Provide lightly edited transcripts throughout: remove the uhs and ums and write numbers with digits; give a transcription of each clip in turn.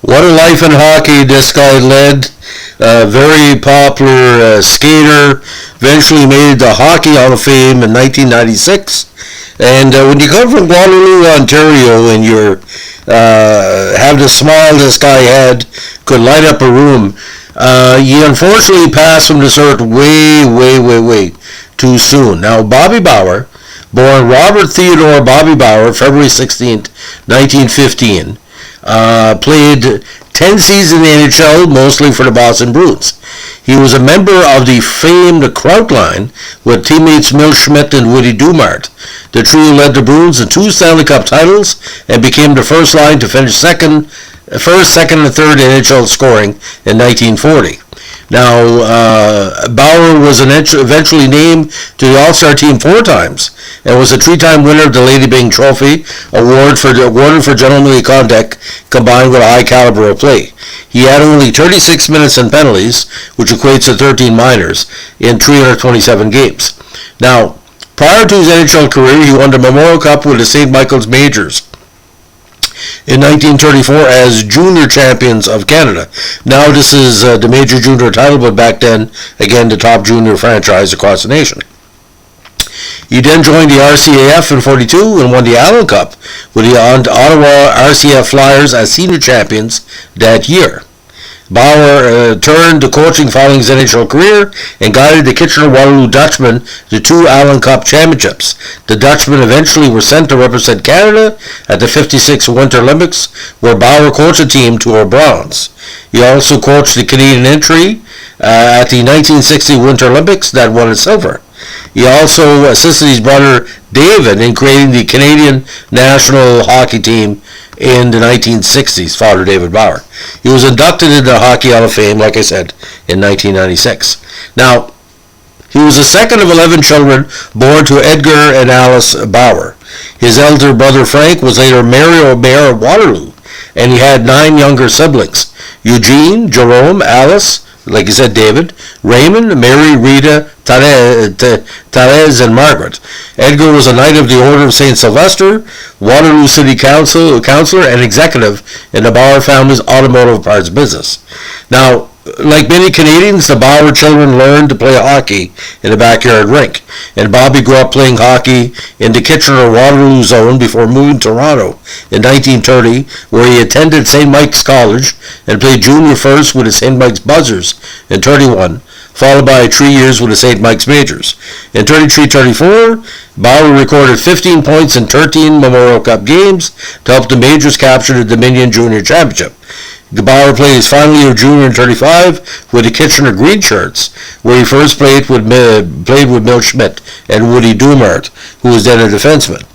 What a life in hockey this guy led. Very popular skater. Eventually made the Hockey Hall of Fame in 1996. And when you come from Waterloo, Ontario, and you're have the smile this guy had, could light up a room. He unfortunately passed from this earth way too soon. Now, Bobby Bauer, born Robert Theodore Bobby Bauer, February 16th, 1915, played 10 seasons in the NHL, mostly for the Boston Bruins. He was a member of the famed Kraut Line with teammates Milt Schmidt and Woody Dumart. The trio led the Bruins to 2 Stanley Cup titles and became the first line to finish first, second, and third NHL scoring in 1940. Now, Bauer was eventually named to the All-Star team 4 times and was a 3-time winner of the Lady Byng Trophy, awarded for gentlemanly conduct combined with a high caliber of play. He had only 36 minutes in penalties, which equates to 13 minors, in 327 games. Now, prior to his NHL career, he won the Memorial Cup with the St. Michael's Majors in 1934 as junior champions of Canada. Now this is the major junior title, but back then, again, the top junior franchise across the nation. He then joined the RCAF in 42 and won the Allan Cup with the Ottawa RCAF Flyers as senior champions that year. Bauer turned to coaching following his NHL career and guided the Kitchener-Waterloo Dutchmen to 2 Allan Cup championships. The Dutchmen eventually were sent to represent Canada at the 56 Winter Olympics, where Bauer coached the team to a bronze. He also coached the Canadian entry at the 1960 Winter Olympics that won a silver. He also assisted his brother David in creating the Canadian national hockey team in the 1960s, Father David Bauer. He was inducted into the Hockey Hall of Fame, like I said, in 1996. Now, he was the second of 11 children born to Edgar and Alice Bauer. His elder brother Frank was later mayor of Waterloo, and he had 9 younger siblings: Eugene, Jerome, Alice, like you said, David, Raymond, Mary, Rita, Therese, and Margaret. Edgar was a Knight of the Order of St. Sylvester, Waterloo City Councilor, and executive in the Bauer family's automotive parts business. Now, like many Canadians, the Bauer children learned to play hockey in the backyard rink, and Bobby grew up playing hockey in the Kitchener-Waterloo zone before moving to Toronto in 1930, where he attended St. Mike's College and played junior first with the St. Mike's Buzzers in 31, followed by 3 years with the St. Mike's Majors. In 33-34, Bauer recorded 15 points in 13 Memorial Cup games to help the Majors capture the Dominion Junior Championship. Bauer played his final year of junior in 35 with the Kitchener Green Shirts, where he first played with Milt Schmidt and Woody Dumart, who was then a defenseman.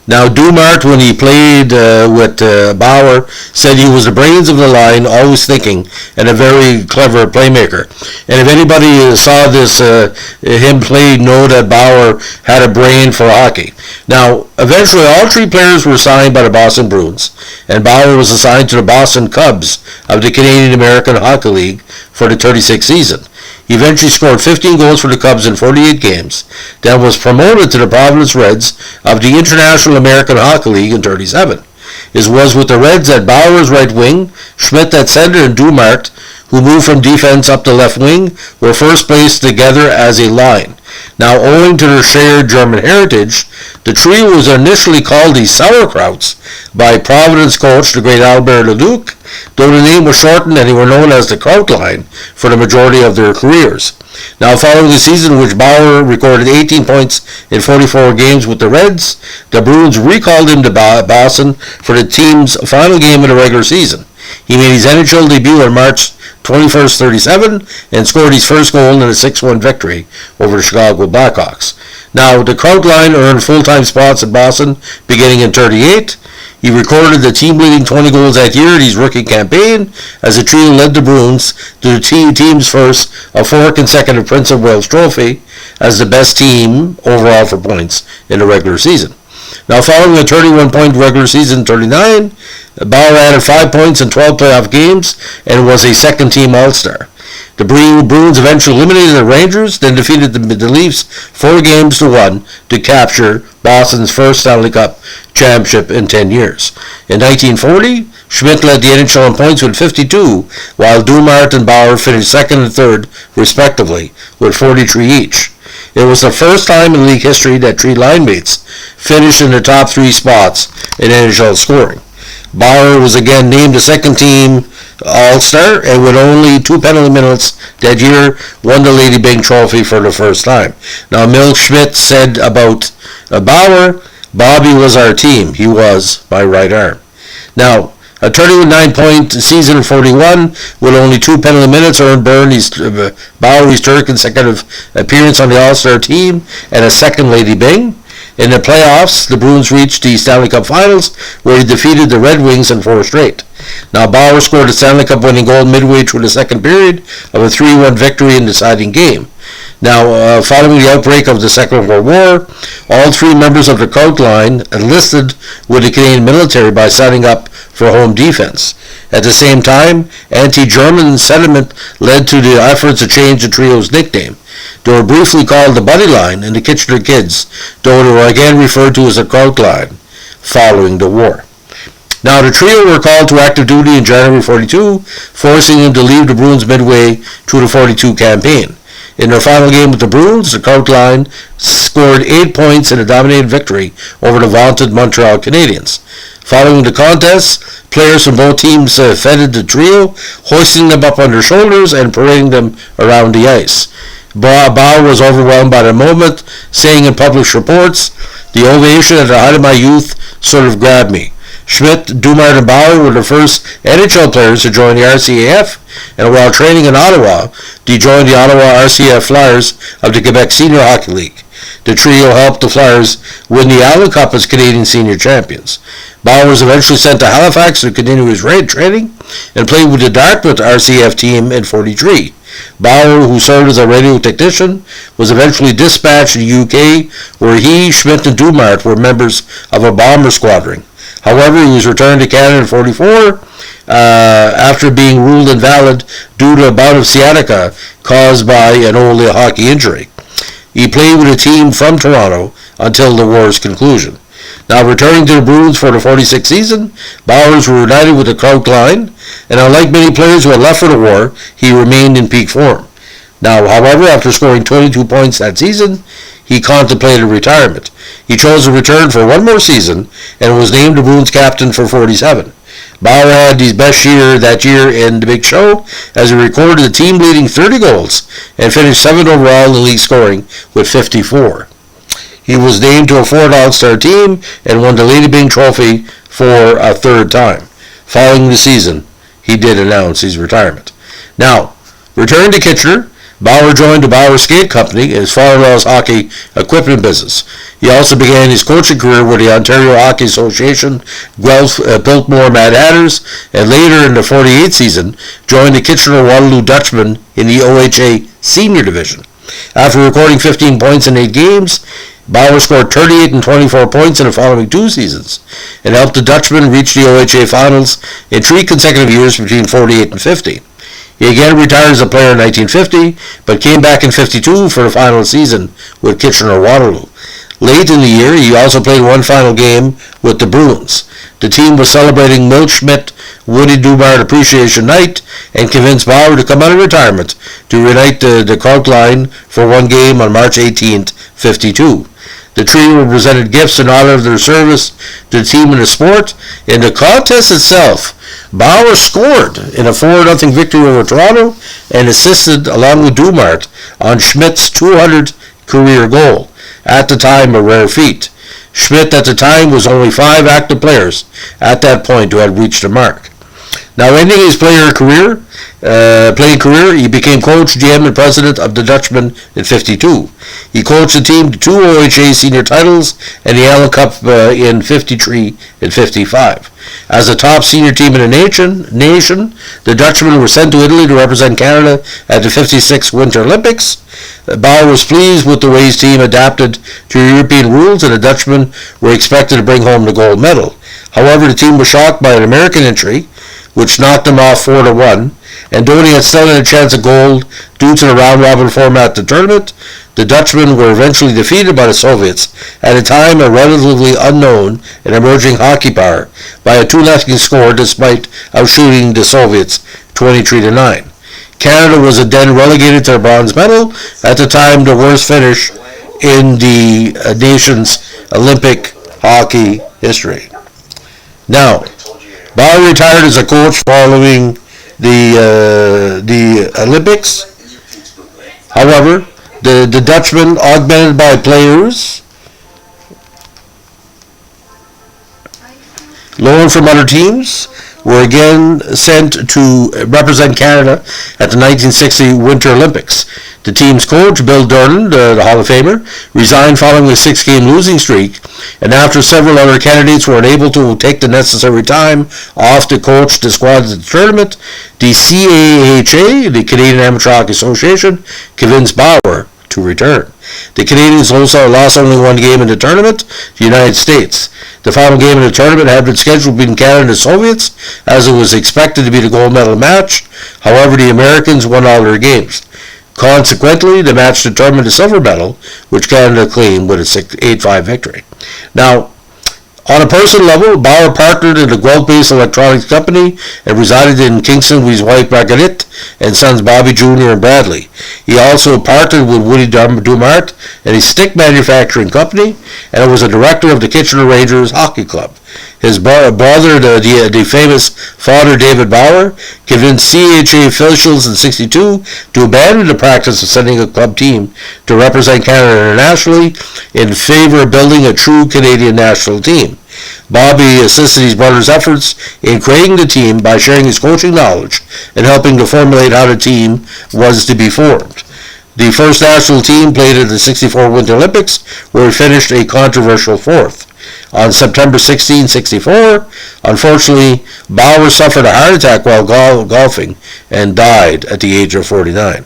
Now, Dumart, when he played with Bauer, said he was the brains of the line, always thinking, and a very clever playmaker. And if anybody saw this, him play, know that Bauer had a brain for hockey. Now, eventually all 3 players were signed by the Boston Bruins, and Bauer was assigned to the Boston Cubs of the Canadian American Hockey League for the 36th season. He eventually scored 15 goals for the Cubs in 48 games, then was promoted to the Providence Reds of the International American Hockey League in 37. It was with the Reds at Bauer's right wing, Schmidt at center, and Dumart, who moved from defense up to left wing, were first placed together as a line. Now, owing to their shared German heritage, the trio was initially called the Sauerkrauts by Providence coach, the great Albert Leduc, though the name was shortened and they were known as the Kraut Line for the majority of their careers. Now, following the season in which Bauer recorded 18 points in 44 games with the Reds, the Bruins recalled him to Boston for the team's final game of the regular season. He made his NHL debut on March 21st, 37, and scored his first goal in a 6-1 victory over the Chicago Blackhawks. Now, the Kraut Line earned full-time spots in Boston beginning in 38. He recorded the team-leading 20 goals that year in his rookie campaign, as the trio led the Bruins to the team's first of 4 consecutive Prince of Wales Trophy as the best team overall for points in the regular season. Now, following a 31-point regular season in 39, Bauer added 5 points in 12 playoff games and was a second-team All-Star. The Bruins eventually eliminated the Rangers, then defeated the Leafs 4-1 to capture Boston's first Stanley Cup championship in 10 years. In 1940, Schmidt led the NHL in points with 52, while Dumart and Bauer finished second and third, respectively, with 43 each. It was the first time in league history that three line mates finished in the top three spots in NHL scoring. Bauer was again named the second team All-Star, and with only 2 penalty minutes that year, won the Lady Byng Trophy for the first time. Now, Milt Schmidt said about Bauer, "Bobby was our team. He was my right arm." Now, a 39-point season in 41 with only 2 penalty minutes earned Bauer his third consecutive appearance on the All-Star team and a second Lady Byng. In the playoffs, the Bruins reached the Stanley Cup Finals, where he defeated the Red Wings in 4 straight. Now, Bauer scored a Stanley Cup winning goal midway through the second period of a 3-1 victory in the deciding game. Now, following the outbreak of the Second World War, all 3 members of the Kraut Line enlisted with the Canadian military by signing up for home defense. At the same time, anti-German sentiment led to the efforts to change the trio's nickname. They were briefly called the Buddy Line and the Kitchener Kids, though they were again referred to as the Kraut Line following the war. Now, the trio were called to active duty in January 42, forcing them to leave the Bruins midway through the 42 campaign. In their final game with the Bruins, the Kraut Line scored 8 points in a dominated victory over the vaunted Montreal Canadiens. Following the contest, players from both teams feted the trio, hoisting them up on their shoulders and parading them around the ice. Bauer was overwhelmed by the moment, saying in published reports, "The ovation at the height of my youth sort of grabbed me." Schmidt, Dumart, and Bauer were the first NHL players to join the RCAF, and while training in Ottawa, they joined the Ottawa RCAF Flyers of the Quebec Senior Hockey League. The trio helped the Flyers win the Allan Cup as Canadian senior champions. Bauer was eventually sent to Halifax to continue his training and played with the Dartmouth RCAF team in 43. Bauer, who served as a radio technician, was eventually dispatched to the UK, where he, Schmidt, and Dumart were members of a bomber squadron. However, he was returned to Canada in 44 after being ruled invalid due to a bout of sciatica caused by an old hockey injury. He played with a team from Toronto until the war's conclusion. Now, returning to the Bruins for the 46th season, Bauer was reunited with the Kraut Line, and unlike many players who had left for the war, he remained in peak form. Now, however, after scoring 22 points that season, he contemplated retirement. He chose to return for one more season and was named the Bruins captain for 47. Bauer had his best year that year in the Big Show, as he recorded the team-leading 30 goals and finished 7th overall in the league scoring with 54. He was named to a 4th All-Star team and won the Lady Byng Trophy for a 3rd time. Following the season, he did announce his retirement. Now, returning to Kitchener, Bauer joined the Bauer Skate Company, his father-in-law's hockey equipment business. He also began his coaching career with the Ontario Hockey Association, Guelph Biltmore Mad Hatters, and later in the 48th season, joined the Kitchener-Waterloo Dutchmen in the OHA Senior Division. After recording 15 points in 8 games, Bauer scored 38 and 24 points in the following 2 seasons and helped the Dutchmen reach the OHA Finals in 3 consecutive years between 48 and 50. He again retired as a player in 1950, but came back in 52 for the final season with Kitchener-Waterloo. Late in the year, he also played one final game with the Bruins. The team was celebrating Milt Schmidt Woody Dumart Appreciation Night and convinced Bauer to come out of retirement to reunite the Kraut Line for one game on March 18, 52. The trio were presented gifts in honor of their service to the team in the sport. In the contest itself, Bauer scored in a 4-0 victory over Toronto and assisted, along with Dumart, on Schmidt's 200th career goal, at the time a rare feat. Schmidt at the time was only 5 active players at that point who had reached the mark. Now, ending his playing career, he became coach, GM, and president of the Dutchmen in 52. He coached the team to 2 OHA senior titles and the Allan Cup in 53 and 55. As the top senior team in the nation, the Dutchmen were sent to Italy to represent Canada at the 56 Winter Olympics. Bauer was pleased with the way his team adapted to European rules, and the Dutchmen were expected to bring home the gold medal. However, the team was shocked by an American entry, which knocked them off 4-1. And though they had still had a chance of gold due to the round-robin format of the tournament, the Dutchmen were eventually defeated by the Soviets, at a time a relatively unknown and emerging hockey power, by a 2-0 score despite outshooting the Soviets 23-9. Canada was then relegated to the bronze medal, at the time the worst finish in the nation's Olympic hockey history. Now, Bauer retired as a coach following the Olympics. However, the Dutchmen, augmented by players loaned from other teams, were again sent to represent Canada at the 1960 Winter Olympics. The team's coach, Bill Durden, the Hall of Famer, resigned following a 6-game losing streak, and after several other candidates were unable to take the necessary time off to coach the squads at the tournament, the CAHA, the Canadian Amateur Hockey Association, convinced Bauer to return. The Canadians also lost only one game in the tournament, the United States. The final game in the tournament had been scheduled between Canada and the Soviets, as it was expected to be the gold medal match. However, the Americans won all their games. Consequently, the match determined the silver medal, which Canada claimed with a 8-5 victory. Now, on a personal level, Bauer partnered in the Guelph-based electronics company and resided in Kingston with his wife Marguerite and sons Bobby Jr. and Bradley. He also partnered with Woody Dumart and his stick manufacturing company, and was a director of the Kitchener Rangers Hockey Club. His brother, the famous Father David Bauer, convinced CHA officials in '62 to abandon the practice of sending a club team to represent Canada internationally in favor of building a true Canadian national team. Bobby assisted his brother's efforts in creating the team by sharing his coaching knowledge and helping to formulate how the team was to be formed. The first national team played at the '64 Winter Olympics, where it finished a controversial fourth. On September 16, '64, unfortunately, Bauer suffered a heart attack while golfing and died at the age of 49.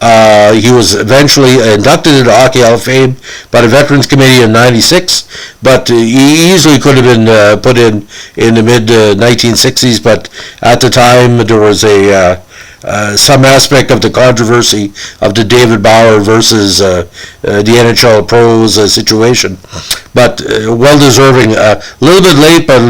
He was eventually inducted into the Hockey Hall of Fame by the Veterans Committee in '96, but he easily could have been put in the mid-1960s, but at the time there was some aspect of the controversy of the David Bauer versus the NHL pros situation, but well deserving. A little bit late, but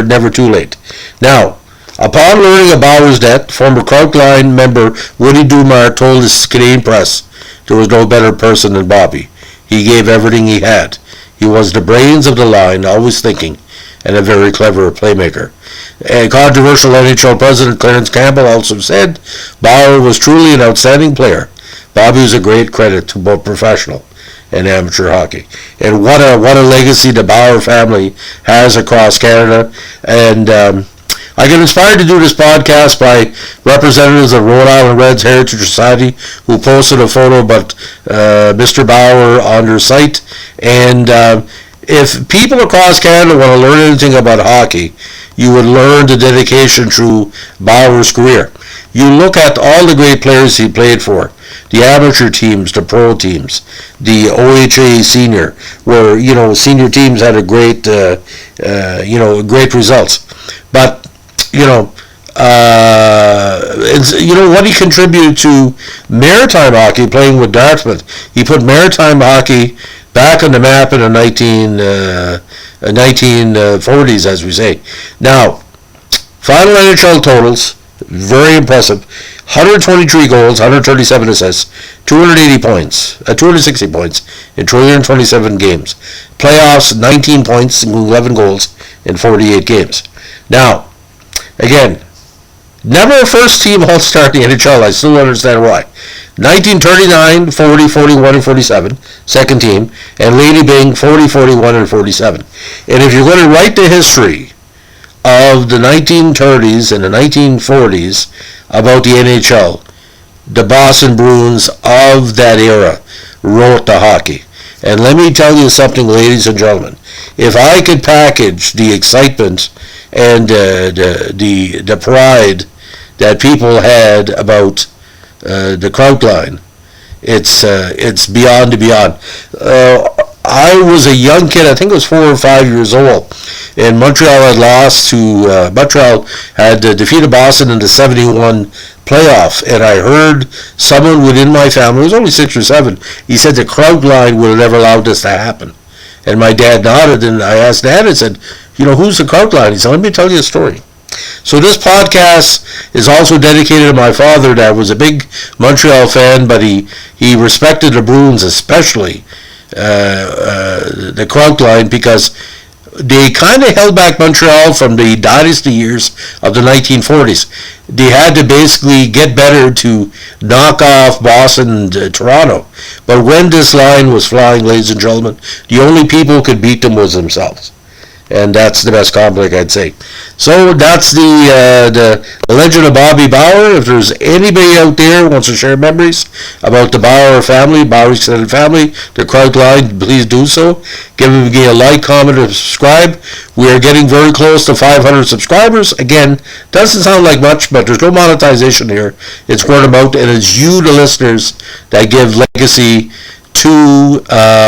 never too late. Now, upon learning of Bauer's death, former Kraut Line member Woody Dumart told his Canadian press there was no better person than Bobby. He gave everything he had. He was the brains of the line, always thinking, and a very clever playmaker. A controversial NHL president Clarence Campbell also said Bauer was truly an outstanding player. Bobby was a great credit to both professional and amateur hockey. And what a legacy the Bauer family has across Canada. And I get inspired to do this podcast by representatives of Rhode Island Reds Heritage Society, who posted a photo about Mr. Bauer on their site. And if people across Canada want to learn anything about hockey, you would learn the dedication through Bauer's career. You look at all the great players he played for, the amateur teams, the pro teams, the OHA senior, where senior teams had a great great results. But what he contributed to maritime hockey, playing with Dartmouth. He put maritime hockey back on the map in the 1940s, as we say. Now, final NHL totals, very impressive. 123 goals, 137 assists, 260 points in 227 games. Playoffs, 19 points, 11 goals in 48 games. Now, again, never a first-team All-Star in the NHL. I still don't understand why. 1939, 40, 41, and 47, second team, and Lady Byng, 40, 41, and 47. And if you're going to write the history of the 1930s and the 1940s about the NHL, the Boston Bruins of that era wrote the hockey. And let me tell you something, ladies and gentlemen. If I could package the excitement and the pride that people had about the Kraut Line, it's beyond the beyond. I was a young kid. I think I was 4 or 5 years old, and Montreal had lost to Montreal had defeated Boston in the '71 playoff, and I heard someone within my family, it was only 6 or 7, he said the Kraut Line would have never allowed this to happen. And my dad nodded, and I asked Dad, I said, who's the Kraut Line? He said, let me tell you a story. So this podcast is also dedicated to my father that was a big Montreal fan, but he respected the Bruins, especially the Kraut Line, because they kind of held back Montreal from the dynasty years of the 1940s. They had to basically get better to knock off Boston and Toronto. But when this line was flying, ladies and gentlemen, the only people who could beat them was themselves. And that's the best compliment I'd say. So that's the legend of Bobby Bauer. If there's anybody out there who wants to share memories about the Bauer family, Bauer extended family, the Kraut Line, please do so. Give me a like, comment, or subscribe. We are getting very close to 500 subscribers. Again, doesn't sound like much, but there's no monetization here. It's word of mouth, and it's you, the listeners, that give legacy to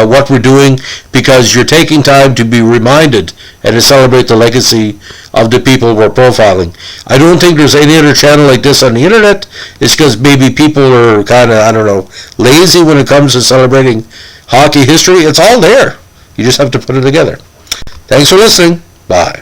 what we're doing, because you're taking time to be reminded and to celebrate the legacy of the people we're profiling. I don't think there's any other channel like this on the internet. It's because maybe people are kind of, lazy when it comes to celebrating hockey history. It's all there. You just have to put it together. Thanks for listening. Bye.